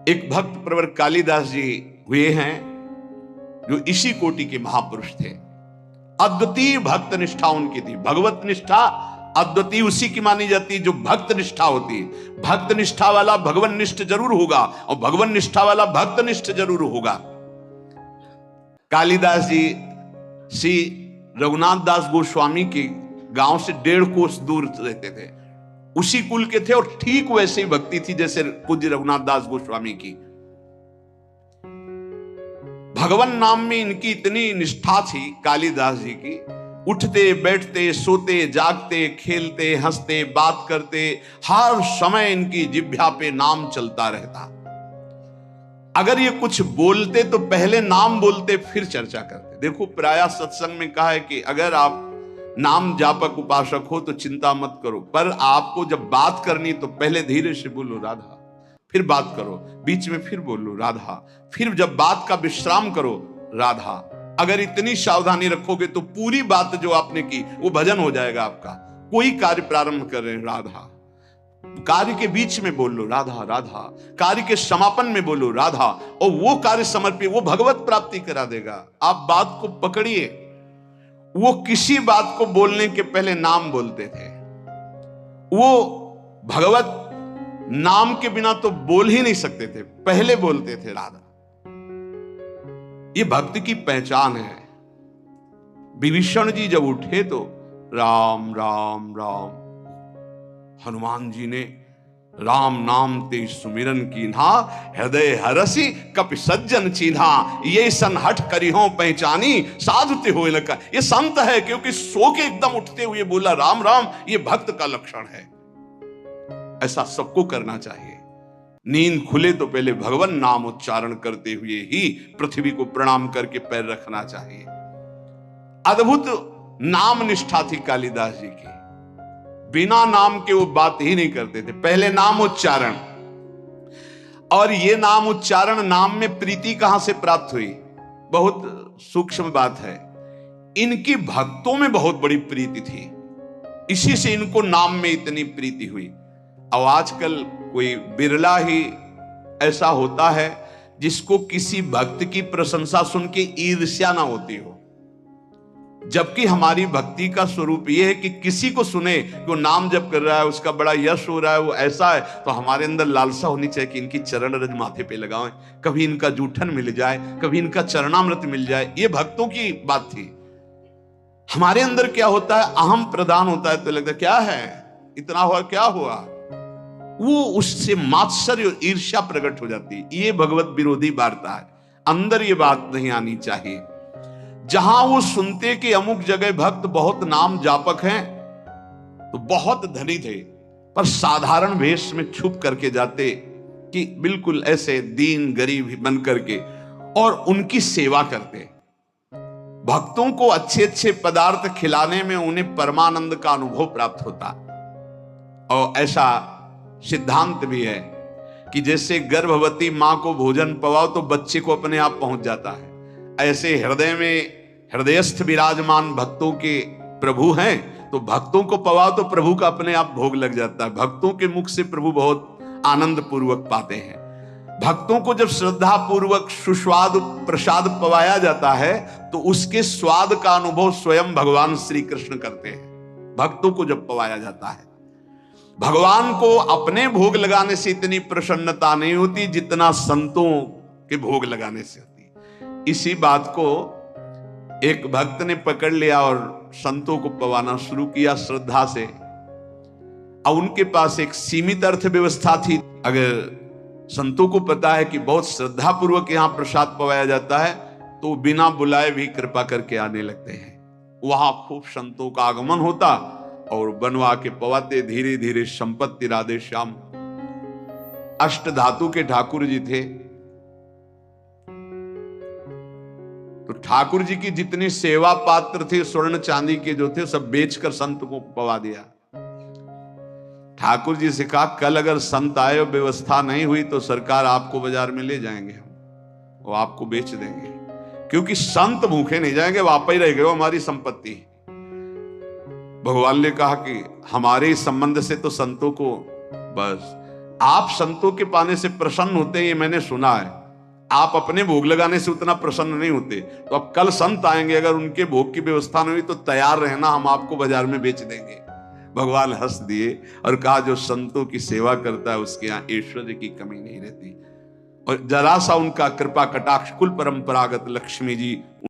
एक भक्त प्रवर कालिदास जी हुए हैं जो इसी कोटि के महापुरुष थे। अद्वितीय भक्त निष्ठा उनकी थी। भगवत निष्ठा अद्वितीय उसी की मानी जाती है जो भक्त निष्ठा होती है। भक्त निष्ठा वाला भगवान निष्ठ जरूर होगा और भगवान निष्ठा वाला भक्त निष्ठ जरूर होगा। कालिदास जी श्री रघुनाथ दास गोस्वामी के गांव से 1.5 कोस दूर रहते थे। उसी कुल के थे और ठीक वैसे ही भक्ति थी जैसे पूज्य रघुनाथ दास गोस्वामी की। भगवान नाम में इनकी इतनी निष्ठा थी कालिदास जी की, उठते बैठते सोते जागते खेलते हंसते बात करते हर समय इनकी जिह्वा पे नाम चलता रहता। अगर ये कुछ बोलते तो पहले नाम बोलते फिर चर्चा करते। देखो प्रायः सत्संग में कहा है कि अगर आप नाम जापक उपासक हो तो चिंता मत करो, पर आपको जब बात करनी तो पहले धीरे से बोलो राधा, फिर बात करो, बीच में फिर बोलो राधा, फिर जब बात का विश्राम करो राधा। अगर इतनी सावधानी रखोगे तो पूरी बात जो आपने की वो भजन हो जाएगा आपका। कोई कार्य प्रारंभ कर रहे हैं राधा, कार्य के बीच में बोल लो राधा राधा, कार्य के समापन में बोलो राधा, और वो कार्य समर्पित, वो भगवत प्राप्ति करा देगा। आप बात को पकड़िए। वो किसी बात को बोलने के पहले नाम बोलते थे। वो भगवत नाम के बिना तो बोल ही नहीं सकते थे, पहले बोलते थे राधा। ये भक्ति की पहचान है। विभीषण जी जब उठे तो राम राम राम, हनुमान जी ने राम नाम ते सुमिरन कीन्हा, हृदय हरसी कपि सज्जन चीन्हा, ये सन हट करिहो पहचानी साधु ते होए लका। ये संत है क्योंकि सो के एकदम उठते हुए बोला राम राम। ये भक्त का लक्षण है। ऐसा सबको करना चाहिए। नींद खुले तो पहले भगवान नाम उच्चारण करते हुए ही पृथ्वी को प्रणाम करके पैर रखना चाहिए। अद्भुत नाम निष्ठा थी कालिदास जी की। बिना नाम के वो बात ही नहीं करते थे, पहले नाम उच्चारण। और ये नाम उच्चारण, नाम में प्रीति कहां से प्राप्त हुई? बहुत सूक्ष्म बात है। इनकी भक्तों में बहुत बड़ी प्रीति थी, इसी से इनको नाम में इतनी प्रीति हुई। और आजकल कोई बिरला ही ऐसा होता है जिसको किसी भक्त की प्रशंसा सुन के ईर्ष्या ना होती हो। जबकि हमारी भक्ति का स्वरूप यह है कि किसी को सुने कि वो नाम जप कर रहा है, उसका बड़ा यश हो रहा है, वो ऐसा है, तो हमारे अंदर लालसा होनी चाहिए कि इनकी चरण रज माथे पे लगाएं, कभी इनका जूठन मिल जाए, कभी इनका चरणामृत मिल जाए। ये भक्तों की बात थी। हमारे अंदर क्या होता है? अहम प्रदान होता है तो लगता है क्या है, इतना हुआ, क्या हुआ, वो उससे मात्सर्य और ईर्ष्या प्रकट हो जाती है। ये भगवत विरोधी वार्ता है। अंदर ये बात नहीं आनी चाहिए। जहां वो सुनते कि अमुक जगह भक्त बहुत नाम जापक हैं, तो बहुत धनी थे पर साधारण वेश में छुप करके जाते कि बिल्कुल ऐसे दीन गरीब बन करके, और उनकी सेवा करते। भक्तों को अच्छे अच्छे पदार्थ खिलाने में उन्हें परमानंद का अनुभव प्राप्त होता। और ऐसा सिद्धांत भी है कि जैसे गर्भवती मां को भोजन पवाओ तो बच्चे को अपने आप पहुंच जाता है, ऐसे हृदय में हृदयस्थ विराजमान भक्तों के प्रभु हैं, तो भक्तों को पवाओ तो प्रभु का अपने आप भोग लग जाता है। भक्तों के मुख से प्रभु बहुत आनंद पूर्वक पाते हैं। भक्तों को जब श्रद्धा पूर्वक सुस्वाद प्रसाद पवाया जाता है तो उसके स्वाद का अनुभव स्वयं भगवान श्री कृष्ण करते हैं। भक्तों को जब पवाया जाता है, भगवान को अपने भोग लगाने से इतनी प्रसन्नता नहीं होती जितना संतों के भोग लगाने से होती। इसी बात को एक भक्त ने पकड़ लिया और संतों को पवाना शुरू किया श्रद्धा से। अब उनके पास एक सीमित अर्थव्यवस्था थी। अगर संतों को पता है कि बहुत श्रद्धा पूर्वक यहां प्रसाद पवाया जाता है तो बिना बुलाए भी कृपा करके आने लगते हैं। वहां खूब संतों का आगमन होता और बनवा के पवाते। धीरे धीरे संपत्ति राधे श्याम। अष्ट धातु के ठाकुर जी थे, तो ठाकुर जी की जितनी सेवा पात्र थे स्वर्ण चांदी के जो थे सब बेचकर संत को पवा दिया। ठाकुर जी से कहा कल अगर संत आए और व्यवस्था नहीं हुई तो सरकार आपको बाजार में ले जाएंगे, हम वो आपको बेच देंगे, क्योंकि संत भूखे नहीं जाएंगे, वो आप ही रह गए, वो हमारी संपत्ति। भगवान ने कहा कि हमारे संबंध से तो संतों को बस आप संतों के पाने से प्रसन्न होते हैं, ये मैंने सुना है। आप अपने भोग लगाने से उतना प्रसन्न नहीं होते। तो अब कल संत आएंगे, अगर उनके भोग की व्यवस्था नहीं हुई तो तैयार रहना, हम आपको बाजार में बेच देंगे। भगवान हंस दिए और कहा, जो संतों की सेवा करता है उसके यहाँ ऐश्वर्य की कमी नहीं रहती। और जरा सा उनका कृपा कटाक्ष, कुल परंपरागत लक्ष्मी जी